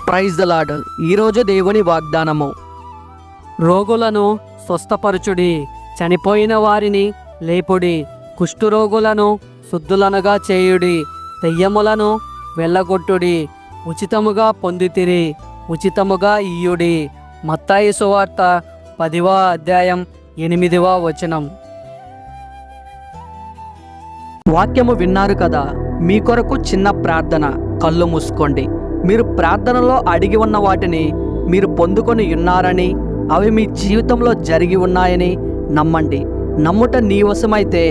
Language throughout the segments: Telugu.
Praise the lord. ఈరోజు దేవుని వాగ్దానము. రోగులను స్వస్థపరచుడి, చనిపోయిన వారిని లేపుడి, కుష్ఠరోగులను శుద్ధులనుగా చేయుడి, దెయ్యములను వెళ్ళగొట్టుడి, ఉచితముగా పొందితిరి, ఉచితముగా ఇయ్యుడి. మత్తయి సువార్త 10వ అధ్యాయం 8వ వచనం. వాక్యము విన్నారు కదా. మీ కొరకు చిన్న ప్రార్థన. కళ్ళు మూసుకోండి. మీరు ప్రార్థనలో అడిగి ఉన్న వాటిని మీరు పొందుకొని ఉన్నారని, అవి మీ జీవితంలో జరిగి ఉన్నాయని నమ్మండి. నమ్ముట నీ వశమైతే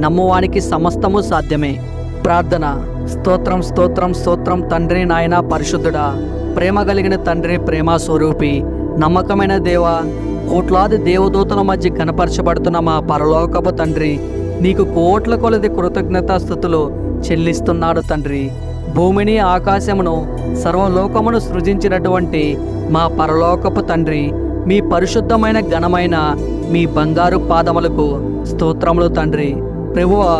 నమ్మువానికి సమస్తము సాధ్యమే. ప్రార్థన. స్తోత్రం స్తోత్రం స్తోత్రం తండ్రి, నాయన పరిశుద్ధుడా, ప్రేమ కలిగిన తండ్రి, ప్రేమ స్వరూపి, నమ్మకమైన దేవ, కోట్లాది దేవదూతల మధ్య కనపరచబడుతున్న మా పరలోకపు తండ్రి, నీకు కోట్ల కొలది కృతజ్ఞతాస్తుతులు చెల్లిస్తున్నాడు తండ్రి. భూమిని ఆకాశమును సర్వలోకమును సృజించినటువంటి మా పరలోకపు తండ్రి, మీ పరిశుద్ధమైన ఘనమైన మీ బంగారు పాదములకు స్తోత్రములు తండ్రి. ప్రభువా,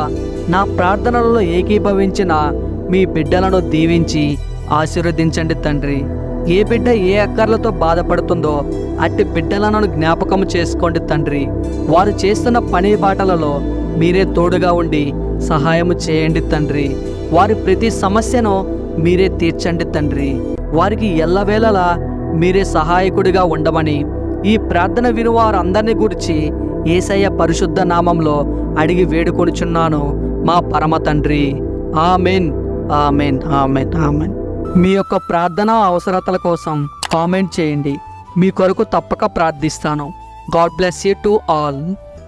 నా ప్రార్థనలలో ఏకీభవించిన మీ బిడ్డలను దీవించి ఆశీర్వదించండి తండ్రి. ఏ బిడ్డ ఏ అక్కర్లతో బాధపడుతుందో అట్టి బిడ్డలను జ్ఞాపకం చేసుకోండి తండ్రి. వారు చేస్తున్న పని బాటలలో మీరే తోడుగా ఉండి సహాయము చేయండి తండ్రి. వారి ప్రతి సమస్యను మీరే తీర్చండి తండ్రి. వారికి ఎల్లవేళలా మీరే సహాయకుడిగా ఉండమని ఈ ప్రార్థన విను వారందరినీ గురించి యేసయ్య పరిశుద్ధ నామంలో అడిగి వేడుకొనుచున్నాను మా పరమ తండ్రి. ఆమెన్, ఆమెన్, ఆమెన్, ఆమెన్. మీ యొక్క ప్రార్థన అవసరతల కోసం కామెంట్ చేయండి. మీ కొరకు తప్పక ప్రార్థిస్తాను. God bless you to all.